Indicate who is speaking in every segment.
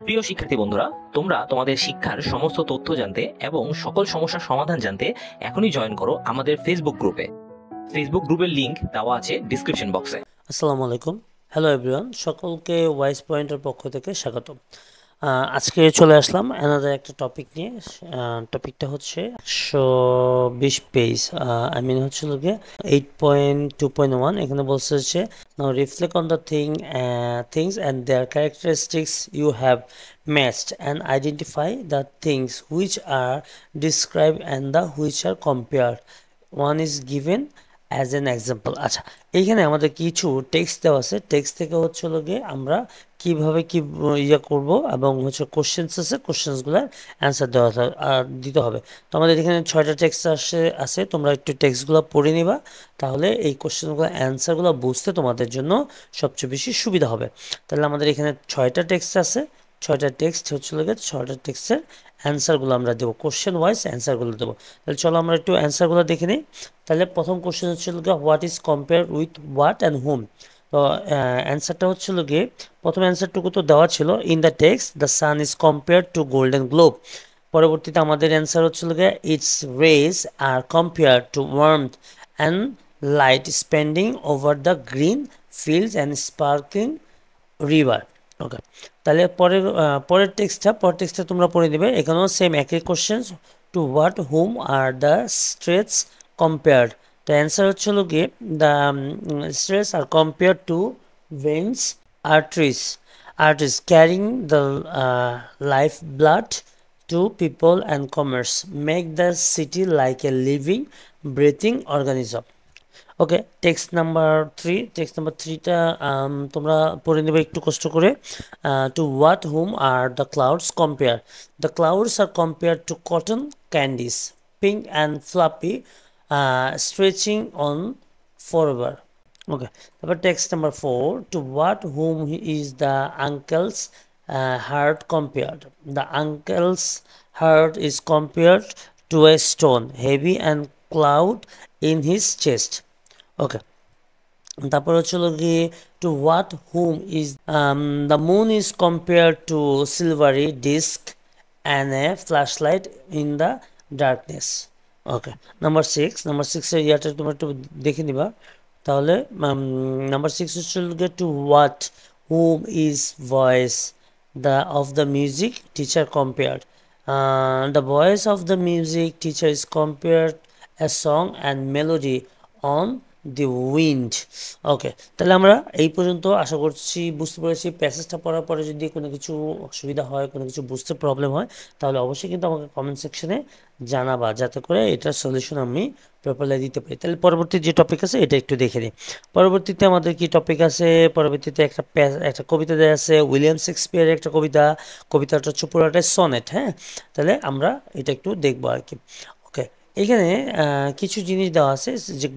Speaker 1: প্রিয় শিক্ষার্থী বন্ধুরা, তোমরা তোমাদের শিক্ষার সমস্ত তথ্য জানতে এবং সকল সমস্যার সমাধান জানতে এখনই জয়েন করো আমাদের ফেসবুক গ্রুপে। ফেসবুক গ্রুপের লিংক দেওয়া আছে ডিসক্রিপশন বক্সে।
Speaker 2: আসসালামু আলাইকুম, হ্যালো এভরিওয়ান, সকলকে ওয়াইস পয়েন্টের পক্ষ থেকে স্বাগত। আজকে চলে আসলাম অ্যানাদার একটা টপিক নিয়ে। টপিকটা হচ্ছে 120 পেজ, আই মিন হচ্ছে লোকে 8.2.1। এখানে বলছে হচ্ছে now reflect on the things and their characteristics you have matched and identify the things which are describe and the which are compare. One is given as an example. আচ্ছা, এইখানে আমাদের কিছু text দেওয়া আছে। টেক্সট থেকে হচ্ছে লোকে আমরা কিভাবে কি ইয়ে করব এবং হচ্ছে কোশ্চেন্স আছে, কোশ্চেন্সগুলোর অ্যান্সার দিতে হবে। তো আমাদের এখানে 6টা টেক্সট আছে। তোমরা একটু টেক্সটগুলো পড়ে নিবা, তাহলে এই কোশ্চেনগুলো অ্যান্সারগুলো বুঝতে তোমাদের জন্য সবচেয়ে বেশি সুবিধা হবে। তাহলে আমাদের এখানে 6টা টেক্সট আছে। 6টা টেক্সট হচ্ছে লোকে 6টা টেক্সটের অ্যান্সারগুলো আমরা দেবো, কোশ্চেন ওয়াইজ অ্যান্সারগুলো দেবো। তাহলে চলো আমরা একটু অ্যান্সারগুলো দেখে নিই। তাহলে প্রথম কোশ্চেন হচ্ছে what is compare with what and whom. তো অ্যান্সারটা হচ্ছিল গিয়ে প্রথম অ্যান্সারটুকু তো দেওয়া ছিল, in the text the sun is compare to golden globe. পরবর্তীতে আমাদের অ্যান্সার হচ্ছিল গিয়ে its rays are compare to warmth and light spending over the green fields and sparking river. Okay, তাহলে পরের টেক্সটটা তোমরা পড়ে দেবে। এখানেও সেম একই question, to what whom are the streets compared. তো অ্যান্সার হচ্ছিল গিয়ে the streets are compare to veins arteries carrying the lifeblood to people and commerce make the city like a living breathing organism. Okay, text number 3টা তোমরা পড়ে নেবে একটু কষ্ট করে। To what whom are the clouds compare. The clouds are compare to cotton candies, pink and fluffy, stretching on forever. Okay, তারপর text number 4, to what whom is the uncle's heart compared. The uncle's heart is compared to a stone heavy and cloud in his chest. Okay, তারপর হচ্ছিল গিয়ে to what whom is the moon is compare to silvery disc and a flash light in the darkness. Okay, number 6 এর ইয়াটা তোমরা একটু দেখে নিবা। তাহলে নাম্বার 6 হচ্ছিল গিয়ে to what whom is voice the of the music teacher compared. The voice of the music teacher is compared a song and melody on the wind. Okay, তাহলে আমরা এই পর্যন্ত আশা করছি বুঝতে পেরেছি। প্যাসেজটা পড়ার পরে যদি কোনো কিছু অসুবিধা হয়, কোনো কিছু বুঝতে প্রবলেম হয়, তাহলে অবশ্যই কিন্তু আমাকে কমেন্ট সেকশনে জানাবা, যাতে করে এটার সলিউশন আমি প্রপারলি দিতে পারি। তাহলে পরবর্তী যে টপিক আছে এটা একটু দেখে নিই। পরবর্তীতে আমাদের কি টপিক আছে, পরবর্তীতে একটা কবিতা দেওয়া আছে, উইলিয়াম শেক্সপিয়ারের একটা কবিতাটা হচ্ছে পুরোটাই সনেট। হ্যাঁ, তাহলে আমরা এটা একটু দেখবো আর কি। ওকে, এখানে কিছু জিনিস দেওয়া আছে, যে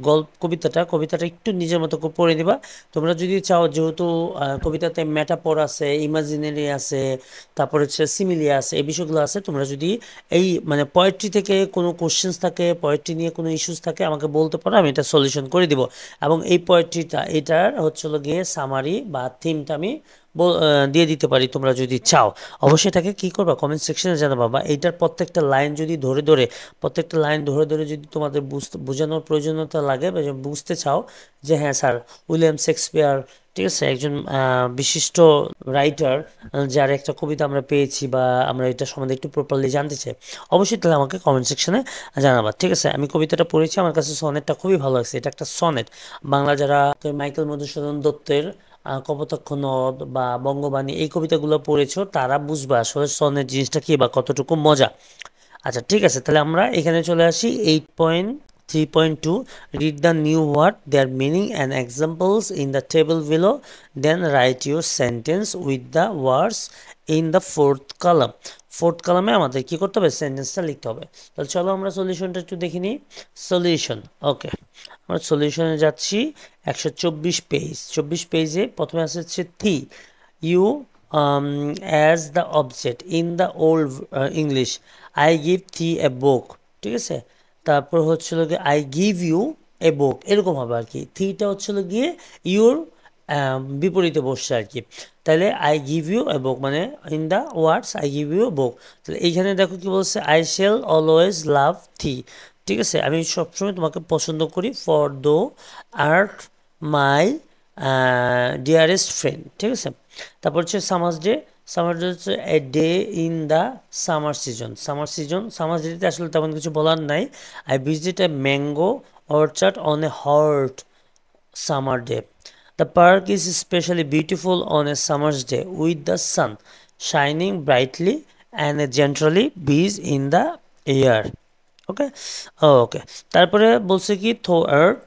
Speaker 2: কবিতাটা একটু নিজের মতো করে পড়ে দিবা। তোমরা যদি চাও, যেহেতু কবিতাতে মেটাফর আছে, ইমাজিনারি আছে, তারপর হচ্ছে সিমিলি আছে, এই বিষয়গুলো আছে, তোমরা যদি এই মানে পোয়েট্রি থেকে কোনো কোশ্চেন্স থাকে, পোয়েট্রি নিয়ে কোনো ইস্যুস থাকে, আমাকে বলতে পারো, আমি এটা সলিউশন করে দিব। এবং এই পোয়েট্রিটা এটার হচ্ছিল গিয়ে সামারি বা থিমটা আমি দিয়ে দিতে পারি তোমরা যদি চাও। অবশ্যই এটাকে কি করবা, কমেন্ট সেকশনে জানাবা। বা এইটার প্রত্যেকটা লাইন ধরে ধরে যদি তোমাদের বোঝানোর প্রয়োজনীয়তা লাগে বা বুঝতে চাও যে হ্যাঁ স্যার, উইলিয়াম শেক্সপিয়ার, ঠিক আছে, একজন বিশিষ্ট রাইটার, যার একটা কবিতা আমরা পেয়েছি বা আমরা এটা সম্বন্ধে একটু প্রপারলি জানতে চাই, অবশ্যই তাহলে আমাকে কমেন্ট সেকশনে জানাবা। ঠিক আছে, আমি কবিতাটা পড়েছি, আমার কাছে সনেটটা খুবই ভালো লাগছে। এটা একটা সনেট। বাংলা যারা মাইকেল মধুসূদন দত্তের কপোতাক্ষ নদ বা বঙ্গবাণী এই কবিতাগুলো পড়েছো, তারা বুঝবা আসলে সনেট জিনিসটা কি বা কতটুকু মজা। আচ্ছা, ঠিক আছে, তাহলে আমরা এখানে চলে আসি 8.3.2, read the new word, their meaning and examples in the table below, then write your sentence with the words in the fourth কলামে আমাদের কি করতে হবে, সেন্টেন্সটা লিখতে হবে। তাহলে চলো আমরা সলিউশনটা একটু দেখে নিই। সলিউশন, ওকে, আমরা সলিউশনে যাচ্ছি। 124 পেজে প্রথমে আসছে থি, you as the object in the old English, I give thee a book, ঠিক আছে। তারপর হচ্ছিল গিয়ে I give you a book, এরকম হবে আর কি। থিটা হচ্ছিল গিয়ে ইউর বিপরীতে বসছে আর কি। তাহলে I give you a book মানে in the words I give you book. তাহলে এইখানে দেখো কি বলছে, I shall always love thee. ঠিক আছে, আমি সবসময় তোমাকে পছন্দ করি, ফর দো আর্ট মাই ডিয়ারেস্ট ফ্রেন্ড। ঠিক আছে, তারপর হচ্ছে সামার্স ডে। সামার ডে হচ্ছে a day in the summer season. Summer ডেতে আসলে তেমন কিছু বলার নাই। I visit a mango orchard on a hot summer day. The park is especially beautiful on a summer's day with the sun shining brightly and a gently breeze in the air. ওকে, ওকে, তারপরে বলছে কি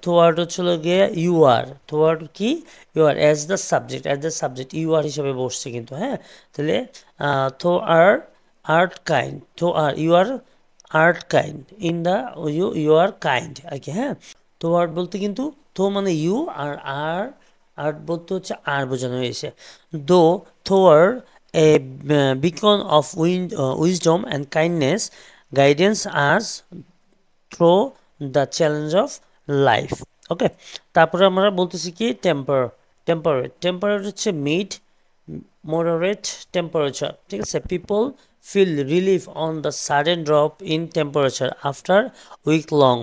Speaker 2: থোয়ার্ড হচ্ছিল গিয়ে you are. Thou art কি, you are as the subject you are হিসাবে বসছে কিন্তু, হ্যাঁ। তাহলে art kind, you are art kind in the you are kind are কি, হ্যাঁ। থোয়ার্ড বলতে কিন্তু মানে ইউ, আর আর্ট বলতে হচ্ছে আর বোঝানো হয়েছে। Thou thou art a beacon of wisdom and kindness guidance us through the challenge of life. Okay, তারপরে আমরা বলতেছি কি টেম্পারেট হচ্ছে moderate temperature। ঠিক আছে, people feel relief on the sudden drop in temperature after week-long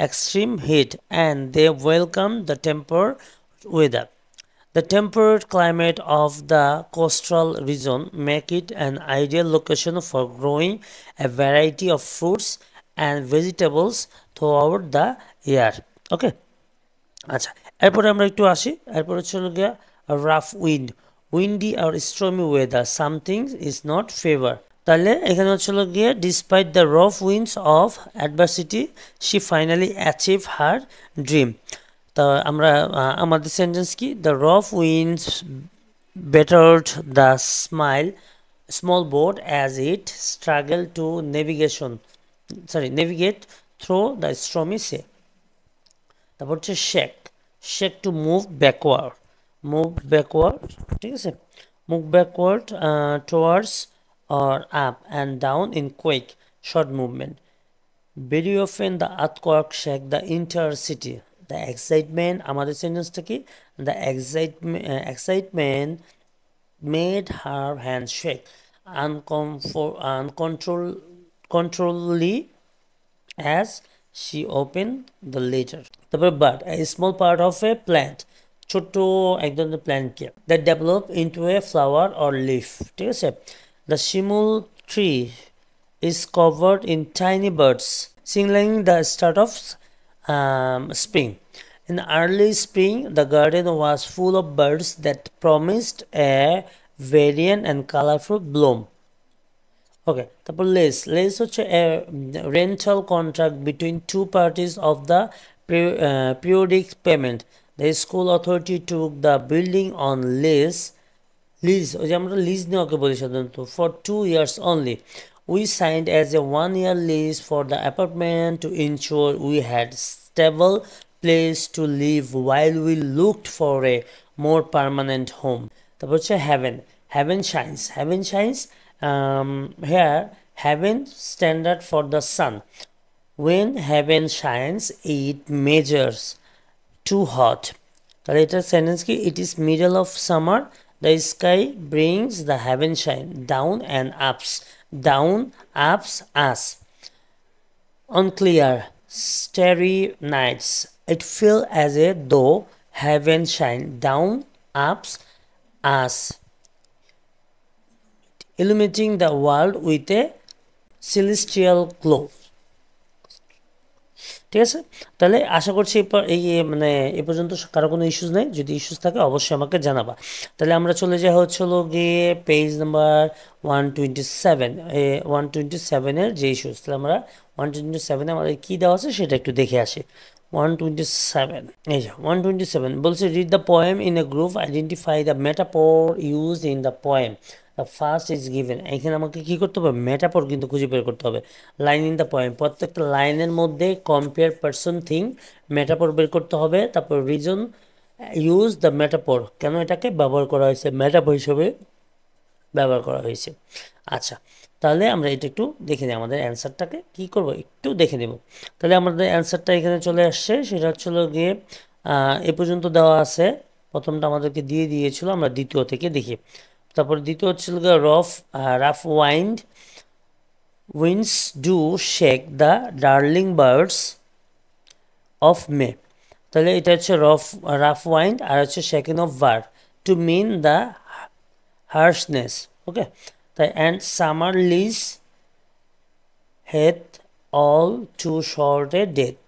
Speaker 2: extreme heat and they welcome the temperate weather. The temperate climate of the coastal region make it an ideal location for growing a variety of fruits and vegetables throughout the year. Okay, আচ্ছা, এরপরে আমরা একটু আসি। এরপর হচ্ছে গিয়া rough windy are stormy weather something is not favour. তাহলে এখানে হচ্ছিল গিয়ে despite the rough winds of adversity she finally achieve her dream. তা আমরা আমাদের সেন্টেন্স কি, the rough winds bettered the small boat as it struggled to navigate through the stormy sea. তারপর হচ্ছে শেক টু মুভ ব্যাকওয়ার্ড, ঠিক আছে, move backward towards or up and down in quick short movement. Very often the earthquake shake the entire city. The excitement, আমাদের সেন্টেন্সটা কি, the excitement made her hand shake uncontrollably as she opened the letter. তারপর but a small part of a plant, ছোট্ট এক ধরনের প্ল্যান্টকে, that develop into a flower or leaf। ঠিক আছে, the shimul tree is covered in tiny birds signaling the start of spring. In early spring, the garden was full of birds that promised a varied and colorful bloom. Okay, তারপর lease হচ্ছে a rental contract between two parties of the periodic payment. The school authority took the building on lease, ওই যে আমরা lease নেওয়াকে বলি সাধারণত, for 2 years only. We signed as a 1-year lease for the apartment to ensure we had stable place to live while we looked for a more permanent home. তারপর হচ্ছে heaven shines, here heaven standard for the sun. When heaven shines it measures too hot. তাহলে এটার sentence কি, it is middle of summer, the sky brings the heaven shine down and ups us. On clear starry nights it feels as though heaven shine down ups us, illuminating the world with a celestial glow. ঠিক আছে, তাহলে আশা করছি এই মানে এ পর্যন্ত কারো কোনো issues নেই। যদি ইস্যুস থাকে অবশ্যই আমাকে জানাবা। তাহলে আমরা চলে যাই হচ্ছিল গিয়ে পেজ নাম্বার 127, 127-এর যে ইস্যুস। তাহলে আমরা 127-এ আমাদের কী দেওয়া আছে সেটা একটু দেখে আসি। 127, এই যে 127 বলছে, read the poem in a group, identify the metaphor used in the poem. The first is given, এখানে আমাকে কী করতে হবে, মেটাফোর কিন্তু খুঁজে বের করতে হবে। লাইন ইন দ্য পোয়েম, প্রত্যেকটা লাইনের মধ্যে কম্পেয়ার পারসন থিং, মেটাফোর বের করতে হবে। তারপর রিজন ইউজ দ্য মেটাফোর, কেন এটাকে ব্যবহার করা হয়েছে, মেটাফোর হিসেবে ব্যবহার করা হয়েছে। আচ্ছা, তাহলে আমরা এটা একটু দেখে নিই, আমাদের অ্যান্সারটাকে কী করবো একটু দেখে নেব। তাহলে আমাদের অ্যান্সারটা এখানে চলে আসছে, সেটা হচ্ছিল গিয়ে এ পর্যন্ত দেওয়া আছে প্রথমটা আমাদেরকে দিয়ে দিয়েছিল, আমরা দ্বিতীয় থেকে দেখি। তারপরে দ্বিতীয় হচ্ছিল rough winds do shake the darling birds of May। তাহলে এটা হচ্ছে রাফ ওয়াইন্ড আর হচ্ছে shaking of bar to mean the harshness. Okay, তাই and summer lease hath all too short a death.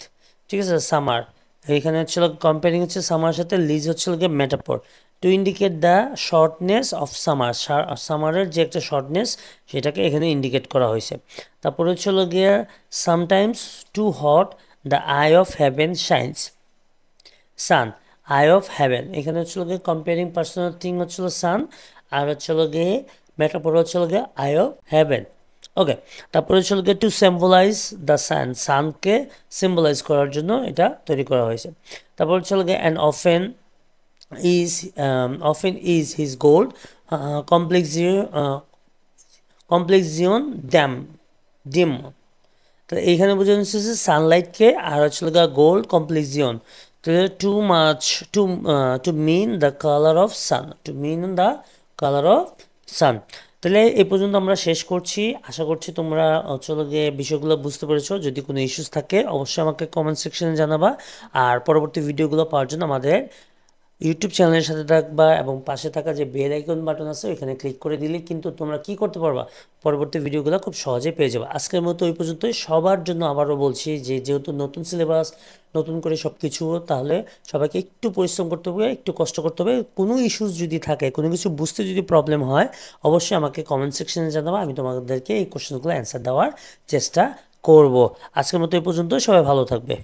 Speaker 2: ঠিক আছে, সামার এখানে হচ্ছিল কম্পেয়ারিং হচ্ছে সামার সাথে, লিজ হচ্ছিল গিয়ে metaphor to indicate the shortness of summer, সামারের যে একটা শর্টনেস সেটাকে এখানে ইন্ডিকেট করা হয়েছে। তারপর হচ্ছিল গিয়ে sometimes too hot the eye of heaven shines, sun eye of heaven, এখানে হচ্ছিল গিয়ে কম্পেয়ারিং পার্সোনাল থিং হচ্ছিল সান, আর হচ্ছিল গিয়ে মেটাফর হচ্ছিল গিয়ে আই অফ হেভেন। ওকে, তারপরে হচ্ছিল গিয়ে টু সিম্বলাইজ দ্য সান, সানকে সিম্বলাইজ করার জন্য এটা তৈরি করা হয়েছে। তারপর হচ্ছিল গিয়ে and often is his gold complexion dim। তো এইখানে বোঝানো হচ্ছে সানলাইটকে, আর হচ্ছে gold complexion, too much to mean the colour of sun, to mean the colour of sun. তাহলে এই পর্যন্ত আমরা শেষ করছি। আশা করছি তোমরা গিয়ে বিষয়গুলো বুঝতে পেরেছো। যদি কোনো ইস্যুস থাকে অবশ্যই আমাকে কমেন্ট সেকশনে জানাবা, আর পরবর্তী ভিডিওগুলো পাওয়ার জন্য আমাদের ইউটিউব চ্যানেলের সাথে থাকবা এবং পাশে থাকা যে বেল আইকন বাটন আছে ওইখানে ক্লিক করে দিলে কিন্তু তোমরা কি করতে পারবা, পরবর্তী ভিডিওগুলো খুব সহজে পেয়ে যাবে। আজকের মতো ওই পর্যন্তই। সবার জন্য আবারও বলছি যে যেহেতু নতুন সিলেবাস, নতুন করে সব কিছু, তাহলে সবাইকে একটু পরিশ্রম করতে হবে, একটু কষ্ট করতে হবে। কোনো ইস্যুস যদি থাকে, কোনো কিছু বুঝতে যদি প্রবলেম হয় অবশ্যই আমাকে কমেন্ট সেকশনে জানাবা, আমি তোমাদেরকে এই কোশ্চেনগুলো অ্যান্সার দেওয়ার চেষ্টা করব। আজকের মতো এই পর্যন্ত, সবাই ভালো থাকবে।